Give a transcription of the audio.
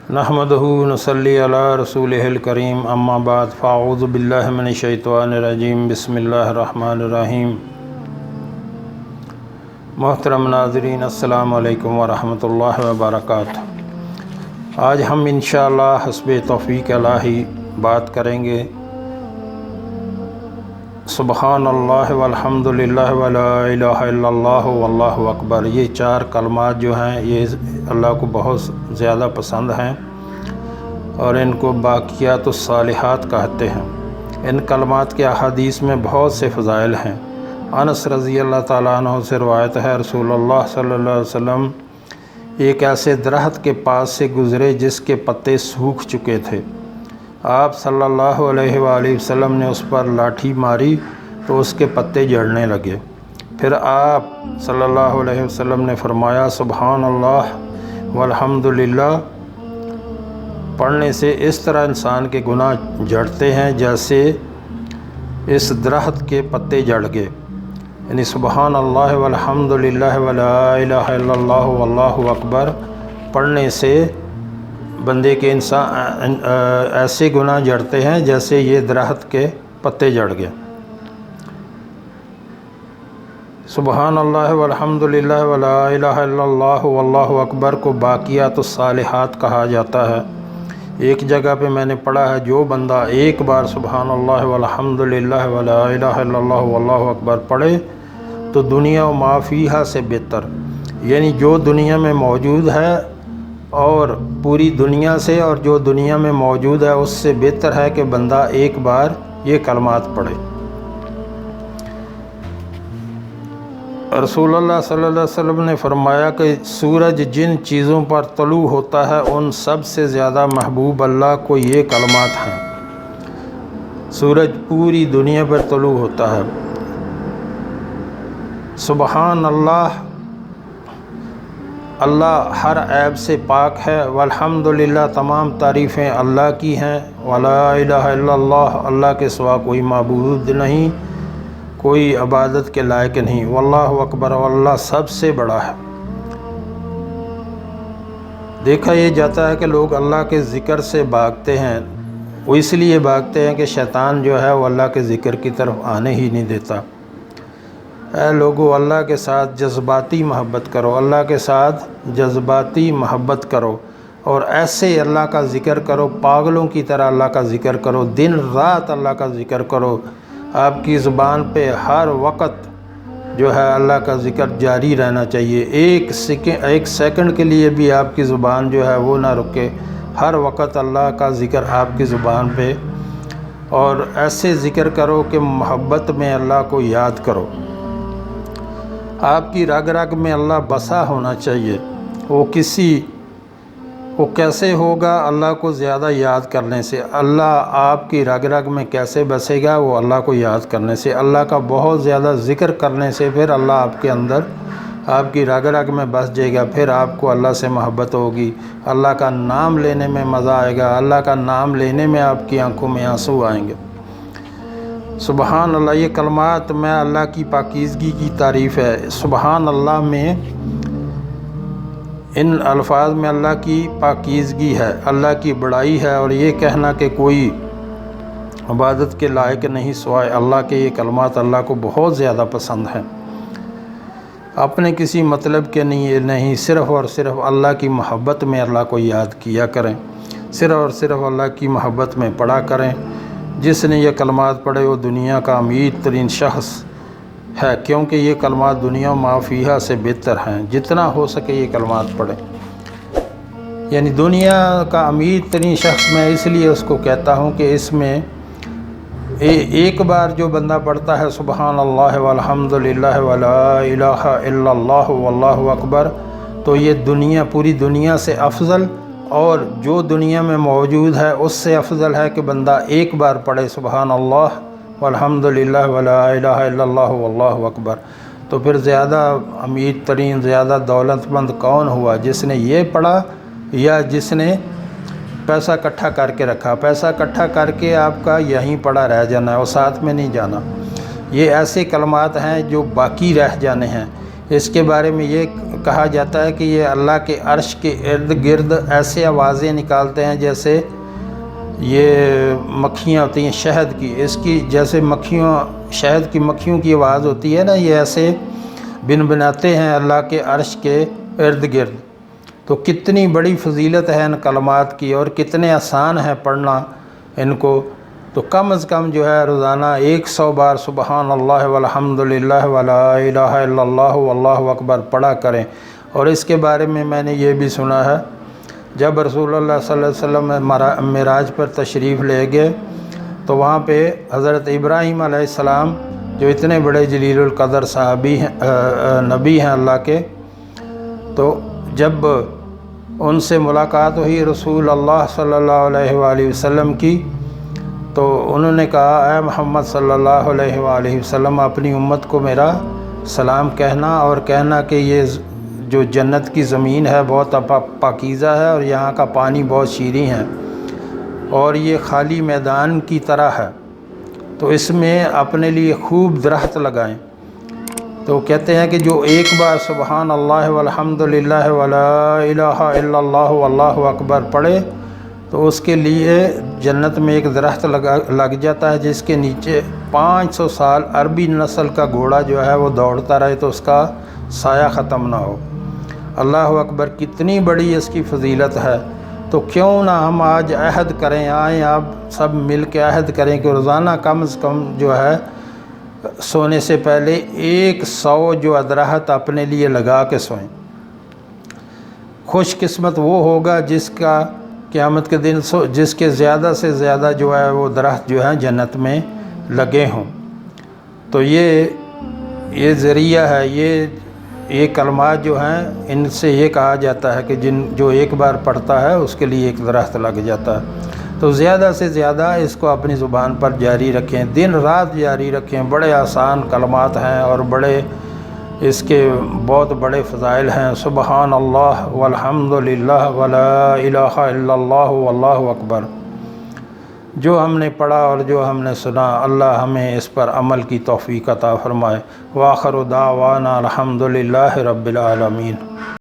नहमदहु नसल्ली अला रसूलिहिल करीम अम्मा बाद फ़ाऊज़ु बिल्लाहि मिनश शैतानिर रजीम बिस्मिल्लाहिर रहमानिर रहीम। मोहतरम नाज़रीन अस्सलामु अलैकुम व रहमतुल्लाहि व बरकातुहू। आज हम इंशाअल्लाह हस्बे तौफ़ीक़ इलाही बात करेंगे सुबहानल्लाह वल्हम्दुलिल्लाह व ला इलाहा इल्लल्लाह वल्लाहु अकबर। ये चार कलमात जो हैं ये अल्लाह को बहुत ज़्यादा पसंद हैं और इनको बाक़ियातुस सालिहात कहते हैं। इन कलमात के अहादीस में बहुत से फ़ज़ाइल हैं। अनस रज़ी अल्लाह ताला अन्हु से रवायत है, रसूलुल्लाह सल्लल्लाहु अलैहि वसल्लम एक ऐसे दरख्त के पास से गुज़रे जिसके पत्ते सूख चुके थे। आप सल्लल्लाहु अलैहि वसल्लम ने उस पर लाठी मारी तो उसके पत्ते झड़ने लगे। फिर आप सल्लल्लाहु अलैहि वसल्लम ने फरमाया, सुबहानल्लाह वल्हम्दुलिल्लाह पढ़ने से इस तरह इंसान के गुनाह झड़ते हैं जैसे इस दरख्त के पत्ते झड़ गए। यानी सुबहानल्लाह वल्हम्दुलिल्लाह व ला इलाहा इल्लल्लाह वल्लाहु अकबर पढ़ने से बंदे के इंसान ऐसे गुनाह झड़ते हैं जैसे ये दरख्त के पत्ते झड़ गए। सुबहानल्लाह वल्हम्दुलिल्लाह व ला इलाहा इल्लल्लाह वल्लाहु अकबर को बाक़ियातुस सालिहात कहा जाता है। एक जगह पे मैंने पढ़ा है, जो बंदा एक बार सुबहानल्लाह वल्हम्दुलिल्लाह व ला इलाहा इल्लल्लाह वल्लाहु अकबर पढ़े तो दुनिया व मा फ़ीहा से बेहतर, यानी जो दुनिया में मौजूद है और पूरी दुनिया से और जो दुनिया में मौजूद है उससे बेहतर है कि बंदा एक बार ये कलमात पढ़े। रसूलुल्लाह सल्लल्लाहु अलैहि वसल्लम ने फरमाया कि सूरज जिन चीज़ों पर तलू होता है उन सब से ज़्यादा महबूब अल्लाह को ये कलमात हैं। सूरज पूरी दुनिया पर तलू होता है। सुबहान अल्लाह, अल्लाह हर ऐब से पाक है। वल्हम्दुलिल्लाह तमाम तारीफ़ें अल्लाह की हैं। वला इलाहा इल्लल्लाह अल्लाह के सिवा कोई माबूद नहीं, कोई इबादत के लायक नहीं। वल्लाहु अकबर अल्लाह सबसे बड़ा है। देखा ये जाता है कि लोग अल्लाह के ज़िक्र से भागते हैं। वो इसलिए भागते हैं कि शैतान जो है वो अल्लाह के ज़िक्र की तरफ आने ही नहीं देता। ऐ लोगों, अल्लाह के साथ जज्बाती मोहब्बत करो, अल्लाह के साथ जज्बाती मोहब्बत करो और ऐसे अल्लाह का ज़िक्र करो, पागलों की तरह अल्लाह का ज़िक्र करो, दिन रात अल्लाह का ज़िक्र करो। आपकी ज़ुबान पे हर वक्त जो है अल्लाह का ज़िक्र जारी रहना चाहिए। एक सेकंड के लिए भी आपकी ज़ुबान जो है वो ना रुके। हर वक्त अल्लाह का ज़िक्र आपकी ज़ुबान पे, और ऐसे ज़िक्र करो कि मोहब्बत में अल्लाह को याद करो। आपकी रग रग में अल्लाह बसा होना चाहिए। वो कैसे होगा? अल्लाह को ज़्यादा याद करने से। अल्लाह आपकी रग रग में कैसे बसेगा? वो अल्लाह को याद करने से, अल्लाह का बहुत ज़्यादा ज़िक्र करने से फिर अल्लाह आपके अंदर आपकी रग रग में बस जाएगा। फिर आपको अल्लाह से मोहब्बत होगी, अल्लाह का नाम लेने में मज़ा आएगा, अल्लाह का नाम लेने में आपकी आंखों में आंसू आएंगे। सुबहान अल्लाह, ये कलमात में अल्लाह की पाकीज़गी की तारीफ़ है। सुबहान अल्लाह में, इन अल्फाज में अल्लाह की पाकीज़गी है, अल्लाह की बड़ाई है। और ये कहना कि कोई इबादत के लायक नहीं सिवाय अल्लाह के, ये कलमात अल्लाह को बहुत ज़्यादा पसंद हैं। अपने किसी मतलब के नहीं, सिर्फ़ और सिर्फ अल्लाह की मोहब्बत में अल्लाह को याद किया करें, सिर्फ़ और सिर्फ अल्लाह की मोहब्बत में पढ़ा करें। जिसने ये कलमात पढ़े वो दुनिया का अमीर तरीन शख्स है, क्योंकि ये कलमात दुनिया माफ़ीहा से बेहतर हैं। जितना हो सके ये कलमात पढ़ें। यानी दुनिया का अमीर तरीन शख्स मैं इसलिए उसको कहता हूँ कि इसमें एक बार जो बंदा पढ़ता है सुबहानल्लाह वल्हम्दुलिल्लाह व ला इलाहा इल्लल्लाह वल्लाहु अकबर, तो ये दुनिया, पूरी दुनिया से अफजल और जो दुनिया में मौजूद है उससे अफजल है कि बंदा एक बार पढ़े सुबहानल्लाह वल्हम्दुलिल्लाह व ला इलाहा इल्लल्लाह वल्लाहु अकबर। तो फिर ज़्यादा अमीर तरीन, ज़्यादा दौलतमंद कौन हुआ, जिसने ये पढ़ा या जिसने पैसा इकट्ठा करके रखा? पैसा इकट्ठा करके आपका यहीं पड़ा रह जाना है और साथ में नहीं जाना। ये ऐसे कलमात हैं जो बाकी रह जाने हैं। इसके बारे में ये کہا جاتا ہے کہ یہ اللہ کے عرش کے ارد گرد ایسے آوازیں نکالتے ہیں جیسے یہ مکھیاں ہوتی ہیں شہد کی، اس کی جیسے شہد کی مکھیوں کی آواز ہوتی ہے نا، یہ ایسے بناتے ہیں اللہ کے عرش کے ارد گرد۔ تو کتنی بڑی فضیلت ہے ان کلمات کی، اور کتنے آسان ہے پڑھنا ان کو۔ تو کم از کم جو ہے روزانہ 100 بار سبحان اللہ والحمدللہ ولا الہ الا اللہ واللہ اکبر پڑھا کریں۔ اور اس کے بارے میں میں نے یہ بھی سنا ہے، جب رسول اللہ صلی اللہ علیہ وسلم معراج پر تشریف لے گئے تو وہاں پہ حضرت ابراہیم علیہ السلام جو اتنے بڑے جلیل القدر صحابی ہیں، نبی ہیں اللہ کے، تو جب ان سے ملاقات ہوئی رسول اللہ صلی اللہ علیہ وآلہ وسلم کی، تو انہوں نے کہا اے محمد صلی اللہ علیہ وآلہ وسلم اپنی امت کو میرا سلام کہنا، اور کہنا کہ یہ جو جنت کی زمین ہے بہت پاکیزہ ہے، اور یہاں کا پانی بہت شیریں ہے، اور یہ خالی میدان کی طرح ہے، تو اس میں اپنے لیے خوب درخت لگائیں۔ تو کہتے ہیں کہ جو ایک بار سبحان اللہ والحمدللہ ولا الہ الا اللہ واللہ اکبر پڑھے تو اس کے لیے جنت میں ایک درخت لگ جاتا ہے جس کے نیچے 500 سال عربی نسل کا گھوڑا جو ہے وہ دوڑتا رہے تو اس کا سایہ ختم نہ ہو۔ اللہ اکبر، کتنی بڑی اس کی فضیلت ہے۔ تو کیوں نہ ہم آج عہد کریں، آئیں آپ سب مل کے عہد کریں کہ روزانہ کم از کم جو ہے سونے سے پہلے 100 جو درخت اپنے لیے لگا کے سوئیں۔ خوش قسمت وہ ہوگا جس کا قیامت کے دن جس کے زیادہ سے زیادہ جو ہے وہ درخت جو ہیں جنت میں لگے ہوں۔ تو یہ ذریعہ ہے، یہ کلمات جو ہیں ان سے یہ کہا جاتا ہے کہ جو ایک بار پڑھتا ہے اس کے لیے ایک درخت لگ جاتا ہے۔ تو زیادہ سے زیادہ اس کو اپنی زبان پر جاری رکھیں، دن رات جاری رکھیں۔ بڑے آسان کلمات ہیں اور اس کے بہت بڑے فضائل ہیں۔ سبحان اللہ والحمدللہ ولا الہ الا اللہ واللہ اکبر۔ جو ہم نے پڑھا اور جو ہم نے سنا، اللہ ہمیں اس پر عمل کی توفیق عطا فرمائے۔ وآخر دعوانا الحمدللہ رب العالمین۔